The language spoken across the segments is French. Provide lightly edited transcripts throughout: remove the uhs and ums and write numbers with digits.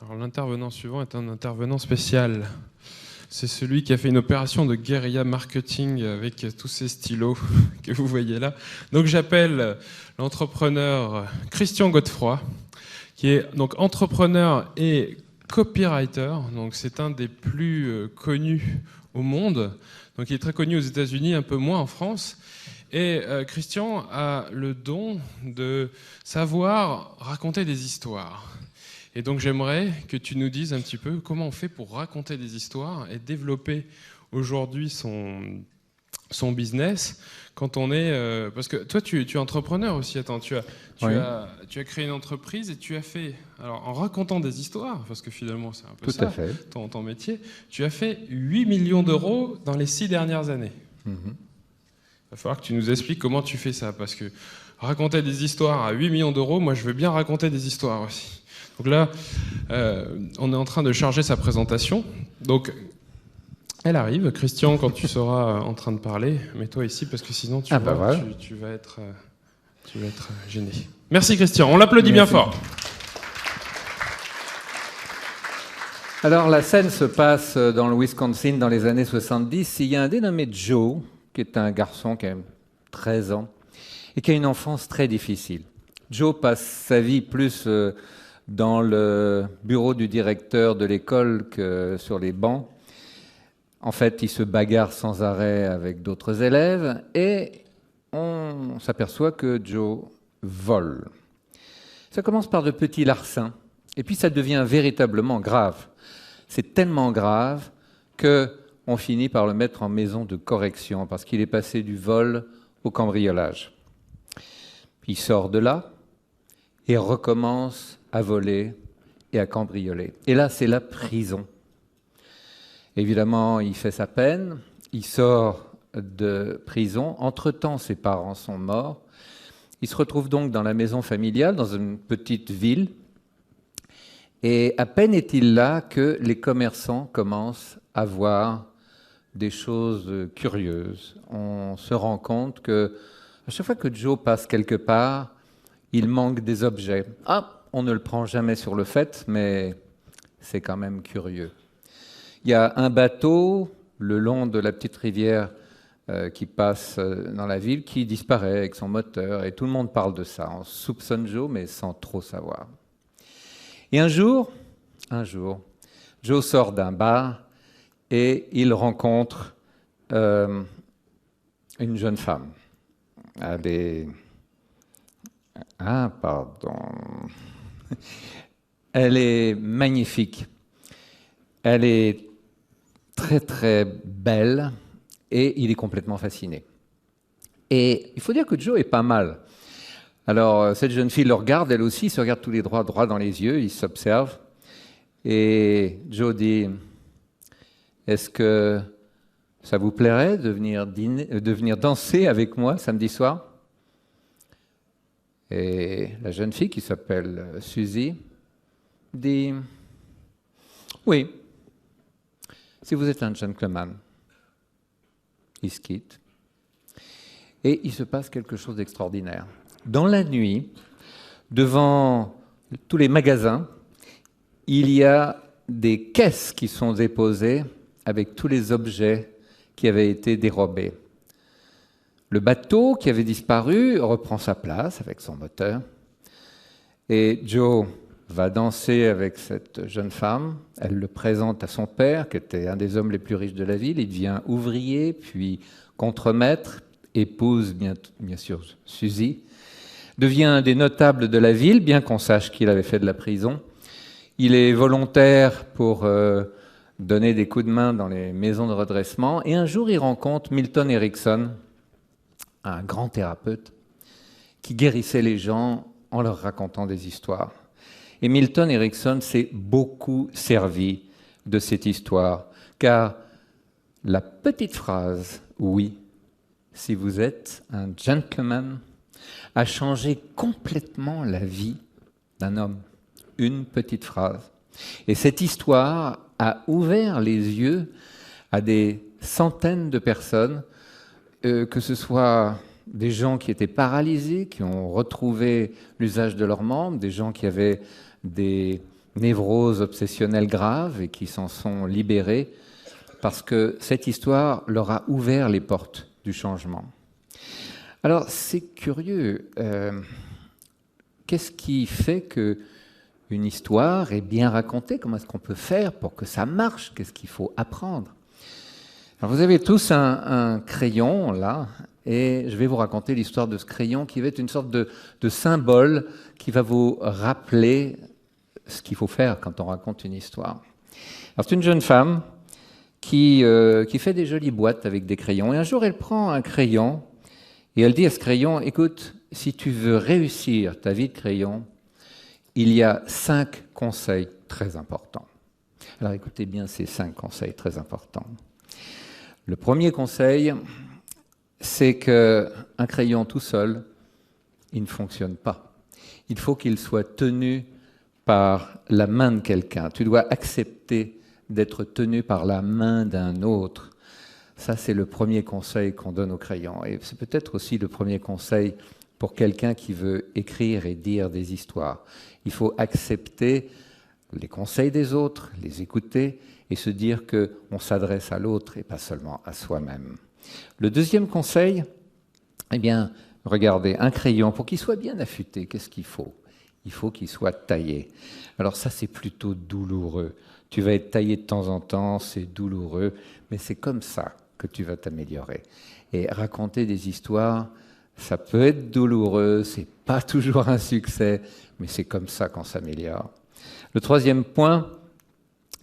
Alors l'intervenant suivant est un intervenant spécial. C'est celui qui a fait une opération de guérilla marketing avec tous ces stylos que vous voyez là. Donc j'appelle l'entrepreneur Christian Godefroy, qui est donc entrepreneur et copywriter. Donc c'est un des plus connus au monde. Donc il est très connu aux États-Unis, un peu moins en France. Et Christian a le don de savoir raconter des histoires. Et donc j'aimerais que tu nous dises un petit peu comment on fait pour raconter des histoires et développer aujourd'hui son business quand on est... parce que toi, tu es entrepreneur aussi. Attends, tu as créé une entreprise et tu as fait... Alors, en racontant des histoires, parce que finalement, c'est un peu Tout à fait. ton métier, tu as fait 8 millions d'euros dans les 6 dernières années. Il va falloir que tu nous expliques comment tu fais ça, parce que raconter des histoires à 8 millions d'euros, moi, je veux bien raconter des histoires aussi. Donc là, on est en train de charger sa présentation. Donc, elle arrive. Christian, quand tu seras en train de parler, mets-toi ici parce que sinon tu vas être gêné. Merci Christian, on l'applaudit bien fort. Alors la scène se passe dans le Wisconsin dans les années 70. Il y a un dénommé Joe, qui est un garçon qui a 13 ans et qui a une enfance très difficile. Joe passe sa vie plus dans le bureau du directeur de l'école que sur les bancs. En fait, il se bagarre sans arrêt avec d'autres élèves et on s'aperçoit que Joe vole. Ça commence par de petits larcins et puis ça devient véritablement grave. C'est tellement grave qu'on finit par le mettre en maison de correction parce qu'il est passé du vol au cambriolage. Il sort de là et recommence à voler et à cambrioler. Et là, c'est la prison. Évidemment, il fait sa peine, il sort de prison. Entre-temps, ses parents sont morts. Il se retrouve donc dans la maison familiale, dans une petite ville. Et à peine est-il là que les commerçants commencent à voir des choses curieuses. On se rend compte que à chaque fois que Joe passe quelque part, il manque des objets. On ne le prend jamais sur le fait, mais c'est quand même curieux. Il y a un bateau le long de la petite rivière qui passe dans la ville qui disparaît avec son moteur et tout le monde parle de ça. On soupçonne Joe mais sans trop savoir. Et un jour, Joe sort d'un bar et il rencontre une jeune femme. Elle est magnifique. Elle est très très belle et il est complètement fasciné. Et il faut dire que Joe est pas mal. Alors cette jeune fille le regarde, elle aussi, se regarde tous les droits dans les yeux, il s'observe. Et Joe dit « Est-ce que ça vous plairait de venir danser avec moi samedi soir ?» Et la jeune fille qui s'appelle Suzy dit « Oui. » Si vous êtes un gentleman, il se quitte. Et il se passe quelque chose d'extraordinaire. Dans la nuit, devant tous les magasins, il y a des caisses qui sont déposées avec tous les objets qui avaient été dérobés. Le bateau qui avait disparu reprend sa place avec son moteur. Et Joe va danser avec cette jeune femme. Elle le présente à son père, qui était un des hommes les plus riches de la ville. Il devient ouvrier, puis contremaître, épouse bien sûr Suzy, devient un des notables de la ville, bien qu'on sache qu'il avait fait de la prison. Il est volontaire pour donner des coups de main dans les maisons de redressement. Et un jour, il rencontre Milton Erickson, un grand thérapeute, qui guérissait les gens en leur racontant des histoires. Et Milton Erickson s'est beaucoup servi de cette histoire, car la petite phrase « oui, si vous êtes un gentleman » a changé complètement la vie d'un homme. Une petite phrase. Et cette histoire a ouvert les yeux à des centaines de personnes, que ce soit des gens qui étaient paralysés, qui ont retrouvé l'usage de leurs membres, des gens qui avaient des névroses obsessionnelles graves et qui s'en sont libérés parce que cette histoire leur a ouvert les portes du changement. Alors, c'est curieux. Qu'est-ce qui fait qu'une histoire est bien racontée? Comment est-ce qu'on peut faire pour que ça marche? Qu'est-ce qu'il faut apprendre? Alors, vous avez tous un crayon, là, et je vais vous raconter l'histoire de ce crayon qui va être une sorte de symbole qui va vous rappeler ce qu'il faut faire quand on raconte une histoire. Alors, c'est une jeune femme qui fait des jolies boîtes avec des crayons. Et un jour, elle prend un crayon et elle dit à ce crayon, écoute, si tu veux réussir ta vie de crayon, il y a 5 conseils très importants. Alors écoutez bien ces 5 conseils très importants. Le premier conseil, c'est qu'un crayon tout seul, il ne fonctionne pas. Il faut qu'il soit tenu par la main de quelqu'un. Tu dois accepter d'être tenu par la main d'un autre. Ça, c'est le premier conseil qu'on donne au crayon. Et c'est peut-être aussi le premier conseil pour quelqu'un qui veut écrire et dire des histoires. Il faut accepter les conseils des autres, les écouter et se dire qu'on s'adresse à l'autre et pas seulement à soi-même. Le deuxième conseil, eh bien, regardez, un crayon, pour qu'il soit bien affûté, qu'est-ce qu'il faut? Il faut qu'il soit taillé. Alors ça, c'est plutôt douloureux. Tu vas être taillé de temps en temps, c'est douloureux, mais c'est comme ça que tu vas t'améliorer. Et raconter des histoires, ça peut être douloureux, c'est pas toujours un succès, mais c'est comme ça qu'on s'améliore. Le troisième point,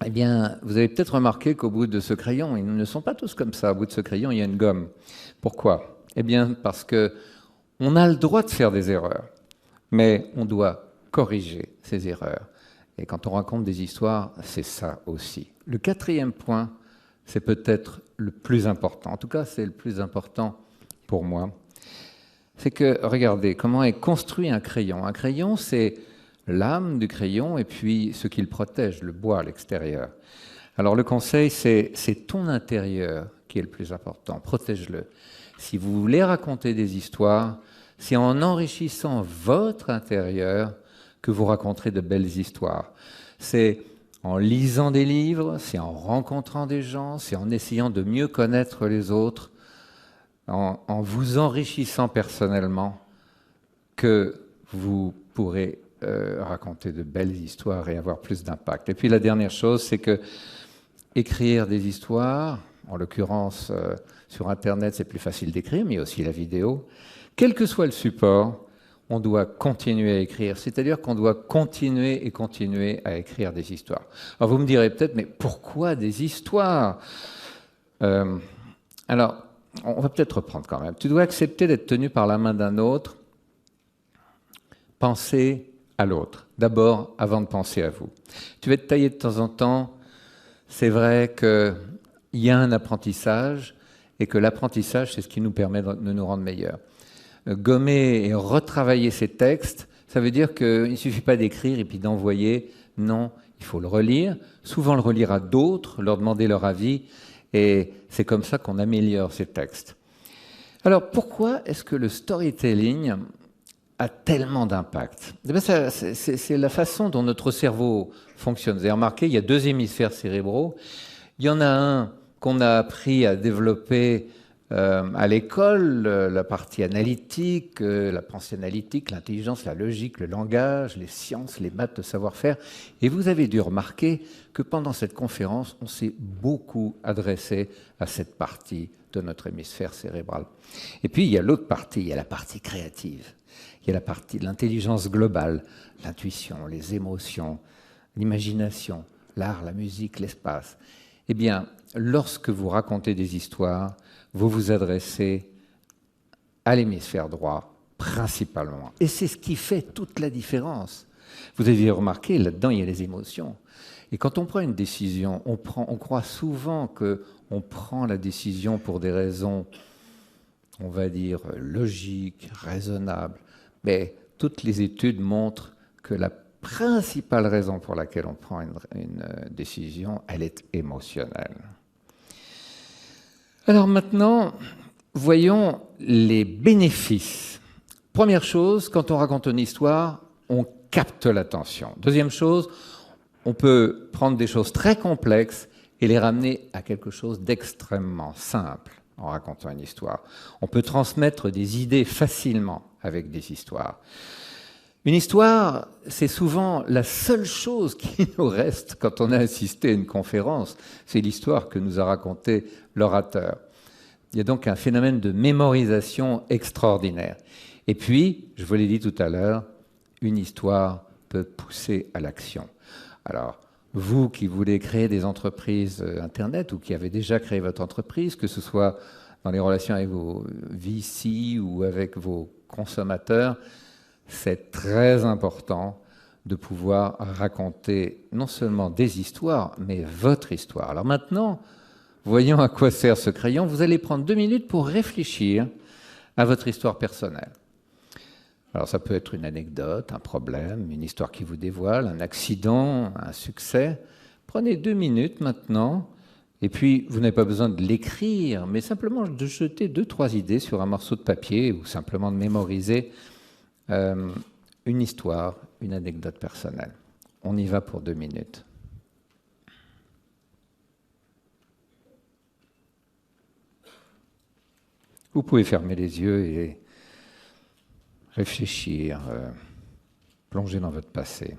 eh bien, vous avez peut-être remarqué qu'au bout de ce crayon, ils ne sont pas tous comme ça. Au bout de ce crayon, il y a une gomme. Pourquoi? Eh bien, parce que on a le droit de faire des erreurs, mais on doit corriger ces erreurs. Et quand on raconte des histoires, c'est ça aussi. Le quatrième point, c'est peut-être le plus important. En tout cas, c'est le plus important pour moi. C'est que, regardez, comment est construit un crayon. Un crayon, c'est l'âme du crayon et puis ce qu'il protège, le bois à l'extérieur. Alors le conseil, c'est ton intérieur qui est le plus important. Protège-le. Si vous voulez raconter des histoires, c'est en enrichissant votre intérieur que vous raconterez de belles histoires. C'est en lisant des livres, c'est en rencontrant des gens, c'est en essayant de mieux connaître les autres, en vous enrichissant personnellement que vous pourrez raconter de belles histoires et avoir plus d'impact. Et puis la dernière chose, c'est que écrire des histoires, en l'occurrence sur Internet, c'est plus facile d'écrire, mais il y a aussi la vidéo. Quel que soit le support, on doit continuer à écrire. C'est-à-dire qu'on doit continuer et continuer à écrire des histoires. Alors vous me direz peut-être, mais pourquoi des histoires? Alors, on va peut-être reprendre quand même. Tu dois accepter d'être tenu par la main d'un autre. Pensez à l'autre, d'abord, avant de penser à vous. Tu vas être taillé de temps en temps. C'est vrai qu'il y a un apprentissage et que l'apprentissage, c'est ce qui nous permet de nous rendre meilleurs. Gommer et retravailler ces textes, ça veut dire qu'il ne suffit pas d'écrire et puis d'envoyer. Non, il faut le relire, souvent le relire à d'autres, leur demander leur avis, et c'est comme ça qu'on améliore ces textes. Alors, pourquoi est-ce que le storytelling a tellement d'impact? C'est la façon dont notre cerveau fonctionne. Vous avez remarqué, il y a 2 hémisphères cérébraux. Il y en a un qu'on a appris à développer à l'école, la partie analytique, la pensée analytique, l'intelligence, la logique, le langage, les sciences, les maths, le savoir-faire. Et vous avez dû remarquer que pendant cette conférence, on s'est beaucoup adressé à cette partie de notre hémisphère cérébral. Et puis, il y a l'autre partie, il y a la partie créative. Il y a la partie de l'intelligence globale, l'intuition, les émotions, l'imagination, l'art, la musique, l'espace. Eh bien, lorsque vous racontez des histoires, vous vous adressez à l'hémisphère droit, principalement. Et c'est ce qui fait toute la différence. Vous avez remarqué, là-dedans, il y a les émotions. Et quand on prend une décision, on croit souvent qu'on prend la décision pour des raisons, on va dire, logiques, raisonnables. Mais toutes les études montrent que la principale raison pour laquelle on prend une décision, elle est émotionnelle. Alors maintenant, voyons les bénéfices. Première chose, quand on raconte une histoire, on capte l'attention. Deuxième chose, On peut prendre des choses très complexes et les ramener à quelque chose d'extrêmement simple en racontant une histoire. On peut transmettre des idées facilement avec des histoires. Une histoire, c'est souvent la seule chose qui nous reste quand on a assisté à une conférence. C'est l'histoire que nous a racontée l'orateur. Il y a donc un phénomène de mémorisation extraordinaire. Et puis, je vous l'ai dit tout à l'heure, une histoire peut pousser à l'action. Alors, vous qui voulez créer des entreprises Internet ou qui avez déjà créé votre entreprise, que ce soit dans les relations avec vos VC ou avec vos consommateurs, c'est très important de pouvoir raconter non seulement des histoires, mais votre histoire. Alors maintenant, voyons à quoi sert ce crayon. Vous allez prendre 2 minutes pour réfléchir à votre histoire personnelle. Alors ça peut être une anecdote, un problème, une histoire qui vous dévoile, un accident, un succès. Prenez 2 minutes maintenant, et puis vous n'avez pas besoin de l'écrire, mais simplement de jeter 2-3 idées sur un morceau de papier ou simplement de mémoriser une histoire, une anecdote personnelle. On y va pour 2 minutes. Vous pouvez fermer les yeux et réfléchir, plonger dans votre passé.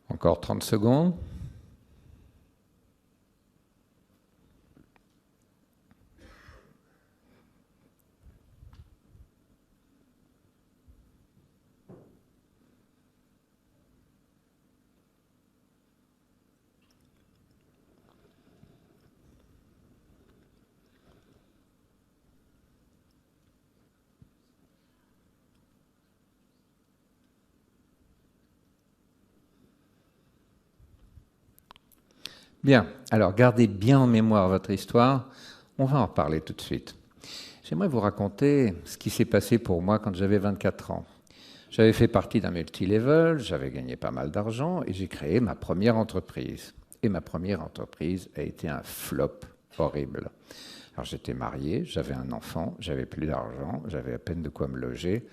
Encore 30 secondes. Bien, alors gardez bien en mémoire votre histoire. On va en parler tout de suite. J'aimerais vous raconter ce qui s'est passé pour moi quand j'avais 24 ans. J'avais fait partie d'un multilevel, j'avais gagné pas mal d'argent et j'ai créé ma première entreprise. Et ma première entreprise a été un flop horrible. Alors j'étais marié, j'avais un enfant, j'avais plus d'argent, j'avais à peine de quoi me loger,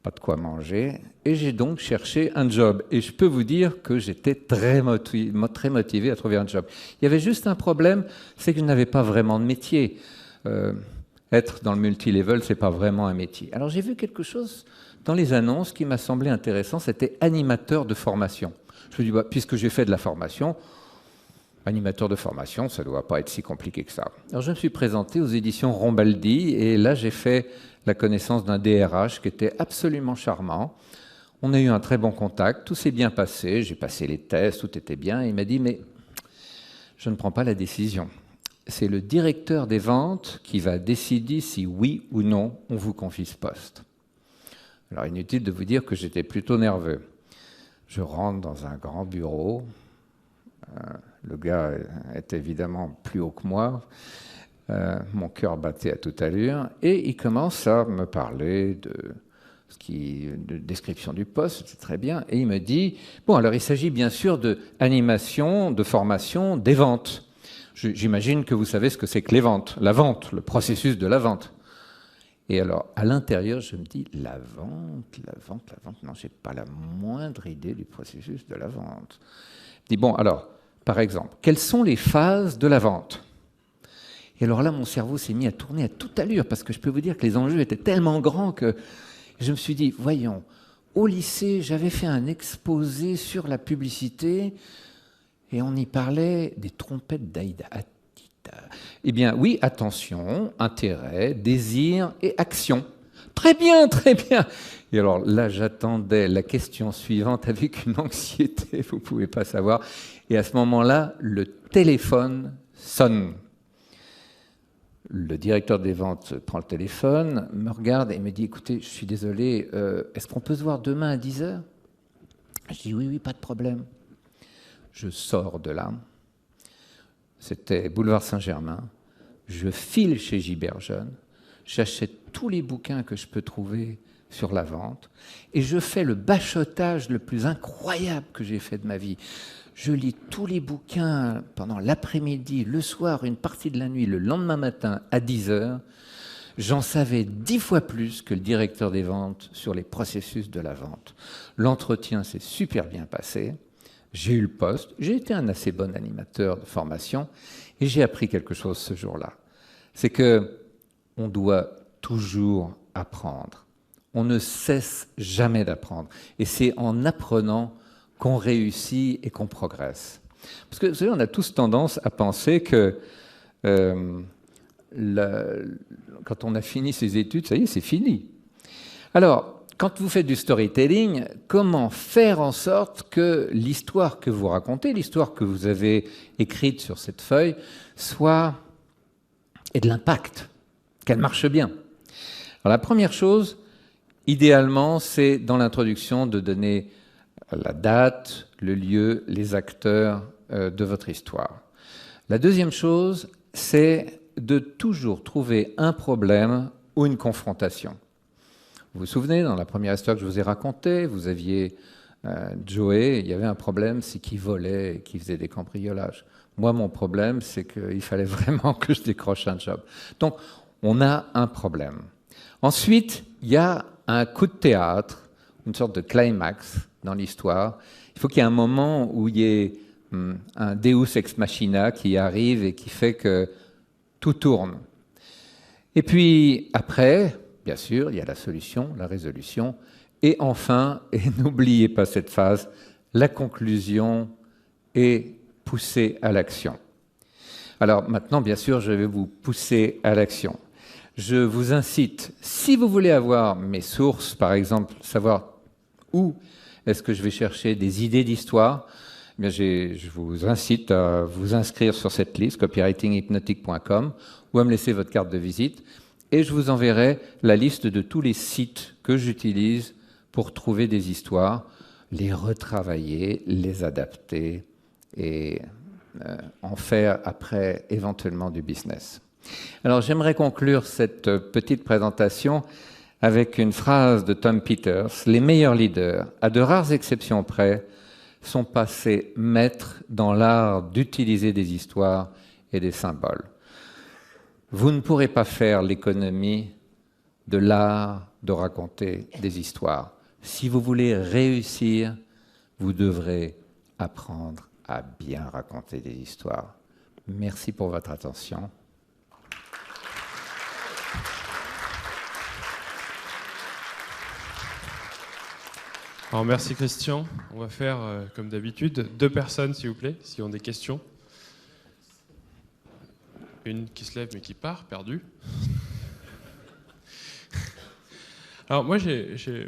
pas de quoi manger, et j'ai donc cherché un job. Et je peux vous dire que j'étais très motivé à trouver un job. Il y avait juste un problème, c'est que je n'avais pas vraiment de métier. Être dans le multilevel, c'est pas vraiment un métier. Alors j'ai vu quelque chose dans les annonces qui m'a semblé intéressant, c'était animateur de formation. Je me dis, puisque j'ai fait de la formation, animateur de formation, ça ne doit pas être si compliqué que ça. Alors je me suis présenté aux éditions Rombaldi et là j'ai fait la connaissance d'un DRH qui était absolument charmant. On a eu un très bon contact, tout s'est bien passé, j'ai passé les tests, tout était bien. Il m'a dit, mais je ne prends pas la décision. C'est le directeur des ventes qui va décider si oui ou non on vous confie ce poste. Alors inutile de vous dire que j'étais plutôt nerveux. Je rentre dans un grand bureau. Le gars est évidemment plus haut que moi. Mon cœur battait à toute allure. Et il commence à me parler de description du poste, c'est très bien. Et il me dit, bon, alors il s'agit bien sûr d'animation, de formation, des ventes. J'imagine que vous savez ce que c'est que les ventes, la vente, le processus de la vente. Et alors, à l'intérieur, je me dis, la vente, non, j'ai pas la moindre idée du processus de la vente. Je dis, bon, alors, par exemple, quelles sont les phases de la vente ? Et alors là, mon cerveau s'est mis à tourner à toute allure, parce que je peux vous dire que les enjeux étaient tellement grands que je me suis dit, voyons, au lycée, j'avais fait un exposé sur la publicité, et on y parlait des trompettes d'Aïda. Eh bien, oui, attention, intérêt, désir et action. Très bien, très bien. Et alors là, j'attendais la question suivante avec une anxiété, vous ne pouvez pas savoir. Et à ce moment-là, le téléphone sonne. Le directeur des ventes prend le téléphone, me regarde et me dit « Écoutez, je suis désolé, est-ce qu'on peut se voir demain à 10h ?» Je dis « Oui, pas de problème. » Je sors de là. C'était boulevard Saint-Germain. Je file chez Giberjeune. J'achète tous les bouquins que je peux trouver sur la vente et je fais le bachotage le plus incroyable que j'ai fait de ma vie. Je lis tous les bouquins pendant l'après-midi, le soir, une partie de la nuit, le lendemain matin à 10h. J'en savais 10 fois plus que le directeur des ventes sur les processus de la vente. L'entretien s'est super bien passé. J'ai eu le poste. J'ai été un assez bon animateur de formation et j'ai appris quelque chose ce jour-là. C'est qu'on doit toujours apprendre. On ne cesse jamais d'apprendre. Et c'est en apprenant qu'on réussit et qu'on progresse. Parce que, vous savez, on a tous tendance à penser que quand on a fini ses études, ça y est, c'est fini. Alors, quand vous faites du storytelling, comment faire en sorte que l'histoire que vous racontez, l'histoire que vous avez écrite sur cette feuille, ait de l'impact, qu'elle marche bien? Alors, la première chose, idéalement, c'est dans l'introduction de donner la date, le lieu, les acteurs de votre histoire. La deuxième chose, c'est de toujours trouver un problème ou une confrontation. Vous vous souvenez, dans la première histoire que je vous ai racontée, vous aviez Joey, il y avait un problème, c'est qu'il volait et qu'il faisait des cambriolages. Moi, mon problème, c'est qu'il fallait vraiment que je décroche un job. Donc, on a un problème. Ensuite, il y a un coup de théâtre, une sorte de climax dans l'histoire. Il faut qu'il y ait un moment où il y ait un Deus ex machina qui arrive et qui fait que tout tourne. Et puis après, bien sûr, il y a la solution, la résolution. Et enfin, et n'oubliez pas cette phase, la conclusion est poussée à l'action. Alors maintenant, bien sûr, je vais vous pousser à l'action. Je vous incite, si vous voulez avoir mes sources, par exemple, savoir où est-ce que je vais chercher des idées d'histoire, eh bien je vous incite à vous inscrire sur cette liste, copywritinghypnotic.com, ou à me laisser votre carte de visite, et je vous enverrai la liste de tous les sites que j'utilise pour trouver des histoires, les retravailler, les adapter et en faire après éventuellement du business. Alors j'aimerais conclure cette petite présentation avec une phrase de Tom Peters. Les meilleurs leaders, à de rares exceptions près, sont passés maîtres dans l'art d'utiliser des histoires et des symboles. Vous ne pourrez pas faire l'économie de l'art de raconter des histoires. Si vous voulez réussir, vous devrez apprendre à bien raconter des histoires. Merci pour votre attention. Alors merci Christian. On va faire, comme d'habitude, 2 personnes s'il vous plaît, s'ils ont des questions. Une qui se lève mais qui part, perdue. Alors moi j'ai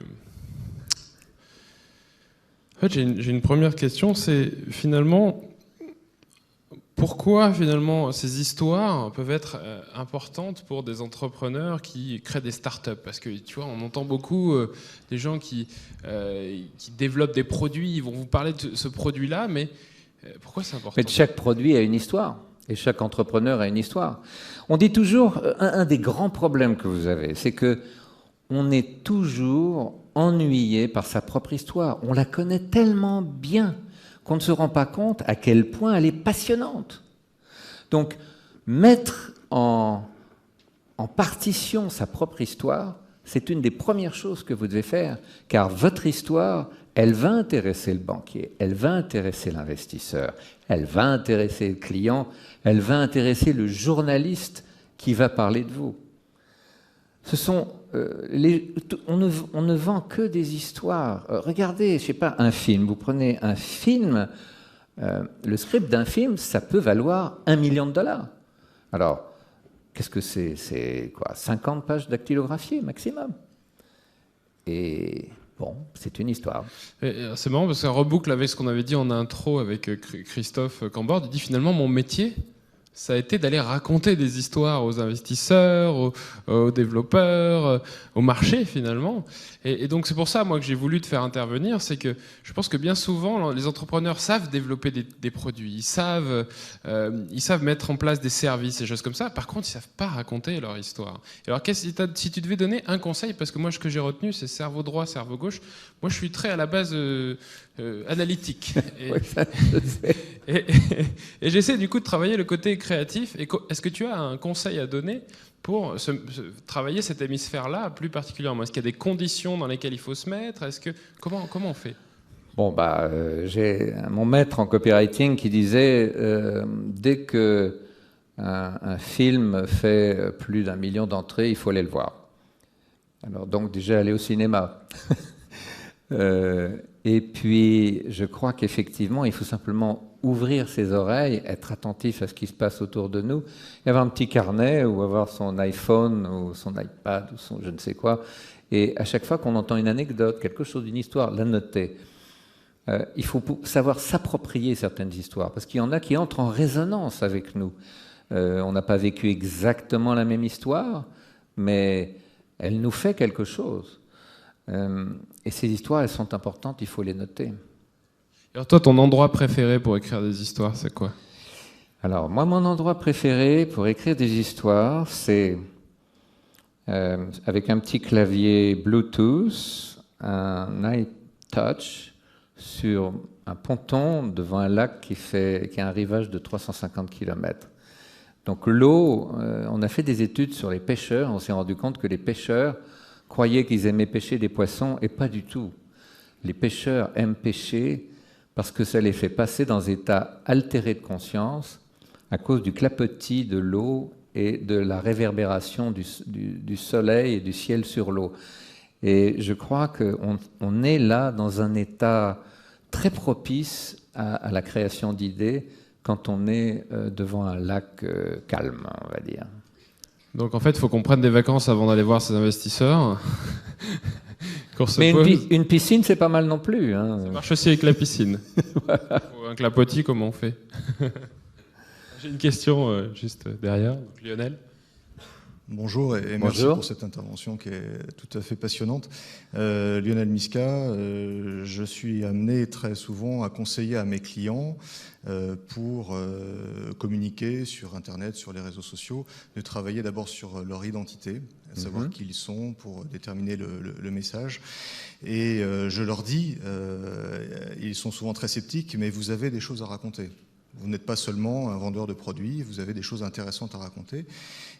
une première question, c'est finalement pourquoi finalement ces histoires peuvent être importantes pour des entrepreneurs qui créent des startups? Parce que tu vois, on entend beaucoup des gens qui développent des produits, ils vont vous parler de ce produit-là, mais pourquoi c'est important? Mais chaque produit a une histoire, et chaque entrepreneur a une histoire. On dit toujours, un des grands problèmes que vous avez, c'est que on est toujours ennuyé par sa propre histoire. On la connaît tellement bien qu'on ne se rend pas compte à quel point elle est passionnante. Donc, mettre en partition sa propre histoire, c'est une des premières choses que vous devez faire, car votre histoire, elle va intéresser le banquier, elle va intéresser l'investisseur, elle va intéresser le client, elle va intéresser le journaliste qui va parler de vous. Ce sont on ne vend que des histoires. Regardez, je sais pas, un film. Vous prenez un film Le script d'un film, ça peut valoir $1 million. Alors, qu'est-ce que c'est? C'est quoi? 50 pages dactylographiées maximum. Et bon, c'est une histoire. C'est marrant parce que ça reboucle avec ce qu'on avait dit en intro avec Christophe Cambord. Il dit finalement mon métier, ça a été d'aller raconter des histoires aux investisseurs, aux développeurs, au marché finalement. Et donc c'est pour ça moi que j'ai voulu te faire intervenir, c'est que je pense que bien souvent les entrepreneurs savent développer des produits, ils savent mettre en place des services et choses comme ça. Par contre, ils savent pas raconter leur histoire. Alors si tu devais donner un conseil, parce que moi ce que j'ai retenu c'est cerveau droit, cerveau gauche. Moi je suis très à la base analytique. Et, Oui, ça, je sais. et j'essaie du coup de travailler le côté créatif. Est-ce que tu as un conseil à donner pour travailler cet hémisphère-là plus particulièrement? Est-ce qu'il y a des conditions dans lesquelles il faut se mettre? Comment on fait? Bon, j'ai mon maître en copywriting qui disait dès que un film fait plus d'1 million d'entrées, il faut aller le voir. Alors donc déjà aller au cinéma. Et puis je crois qu'effectivement il faut simplement ouvrir ses oreilles, être attentif à ce qui se passe autour de nous, et avoir un petit carnet ou avoir son iPhone ou son iPad ou son je ne sais quoi, et à chaque fois qu'on entend une anecdote, quelque chose d'une histoire, la noter. Il faut savoir s'approprier certaines histoires, parce qu'il y en a qui entrent en résonance avec nous. On n'a pas vécu exactement la même histoire, mais elle nous fait quelque chose. Et ces histoires, elles sont importantes, il faut les noter. Alors toi, ton endroit préféré pour écrire des histoires, c'est quoi? Alors moi, mon endroit préféré pour écrire des histoires, c'est avec un petit clavier Bluetooth, un iTouch, sur un ponton devant un lac qui a un rivage de 350 km. Donc l'eau, on a fait des études sur les pêcheurs, on s'est rendu compte que les pêcheurs croyaient qu'ils aimaient pêcher des poissons, et pas du tout. Les pêcheurs aiment pêcher parce que ça les fait passer dans un état altéré de conscience à cause du clapotis de l'eau et de la réverbération du soleil et du ciel sur l'eau. Et je crois qu'on est là dans un état très propice à la création d'idées quand on est devant un lac calme, on va dire. Donc en fait, il faut qu'on prenne des vacances avant d'aller voir ces investisseurs. Mais une piscine, c'est pas mal non plus. Hein. Ça marche aussi avec la piscine. Voilà. Ou un clapotis, comment on fait? J'ai une question juste derrière. Donc, Lionel. Bonjour et merci pour cette intervention qui est tout à fait passionnante. Lionel Miska, je suis amené très souvent à conseiller à mes clients pour communiquer sur Internet, sur les réseaux sociaux, de travailler d'abord sur leur identité, à savoir qui ils sont pour déterminer le message. Et je leur dis, ils sont souvent très sceptiques, mais vous avez des choses à raconter. Vous n'êtes pas seulement un vendeur de produits, vous avez des choses intéressantes à raconter.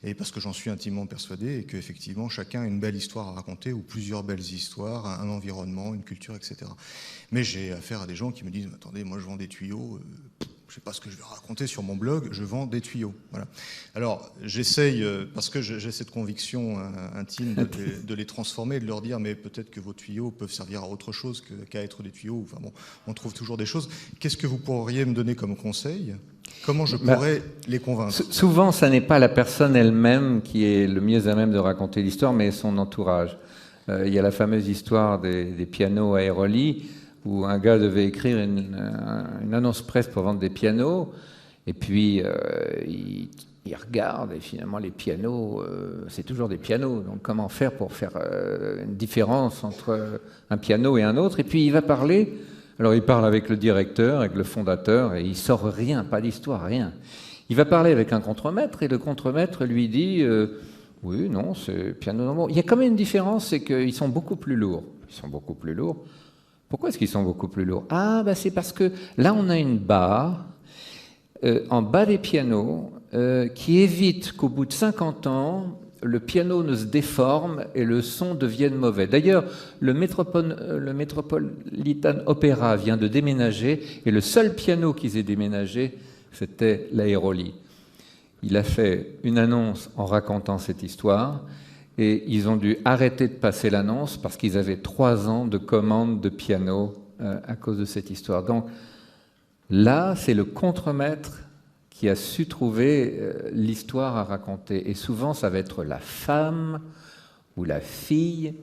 Et parce que j'en suis intimement persuadé et qu'effectivement chacun a une belle histoire à raconter ou plusieurs belles histoires, un environnement, une culture, etc. Mais j'ai affaire à des gens qui me disent « Attendez, moi je vends des tuyaux, je ne sais pas ce que je vais raconter sur mon blog, je vends des tuyaux. » Voilà. Alors j'essaye, parce que j'ai cette conviction intime de les transformer, de leur dire « Mais peut-être que vos tuyaux peuvent servir à autre chose qu'à être des tuyaux. » Enfin bon, on trouve toujours des choses. Qu'est-ce que vous pourriez me donner comme conseil ? Comment je pourrais les convaincre ? Souvent, ça n'est pas la personne elle-même qui est le mieux à même de raconter l'histoire, mais son entourage. Il y a la fameuse histoire des pianos Aéroli, où un gars devait écrire une annonce presse pour vendre des pianos, et puis il regarde, et finalement les pianos, c'est toujours des pianos, donc comment faire pour faire une différence entre un piano et un autre? Et puis il va parler. Alors il parle avec le directeur, avec le fondateur, et il sort rien, pas d'histoire, rien. Il va parler avec un contremaître, et le contremaître lui dit oui, non, c'est piano normal. Il y a quand même une différence, c'est qu'ils sont beaucoup plus lourds. Ils sont beaucoup plus lourds. Pourquoi est-ce qu'ils sont beaucoup plus lourds? Ah, c'est parce que là on a une barre en bas des pianos qui évite qu'au bout de 50 ans, le piano ne se déforme et le son devienne mauvais. D'ailleurs, le Metropolitan Opera vient de déménager et le seul piano qu'ils aient déménagé, c'était l'Aéroli. Il a fait une annonce en racontant cette histoire et ils ont dû arrêter de passer l'annonce parce qu'ils avaient 3 ans de commandes de piano à cause de cette histoire. Donc, Là, c'est le contremaître qui a su trouver l'histoire à raconter. Et souvent, ça va être la femme ou la fille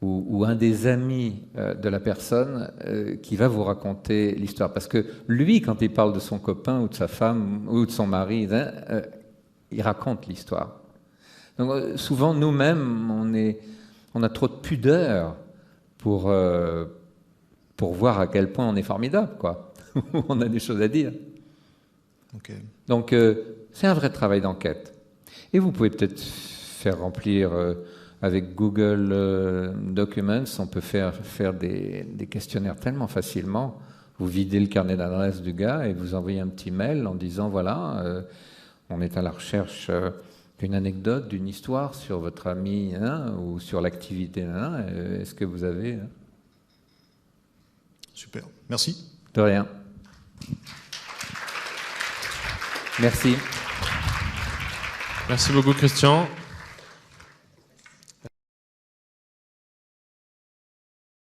ou un des amis de la personne qui va vous raconter l'histoire. Parce que lui, quand il parle de son copain ou de sa femme ou de son mari, il raconte l'histoire. Donc souvent, nous-mêmes, on a trop de pudeur pour voir à quel point on est formidable, quoi. On a des choses à dire. Okay. Donc, c'est un vrai travail d'enquête. Et vous pouvez peut-être faire remplir avec Google Documents, on peut faire des questionnaires tellement facilement. Vous videz le carnet d'adresse du gars et vous envoyez un petit mail en disant, voilà, on est à la recherche d'une anecdote, d'une histoire sur votre ami ou sur l'activité. Est-ce que vous avez... Super. Merci. De rien. Merci. Merci beaucoup, Christian.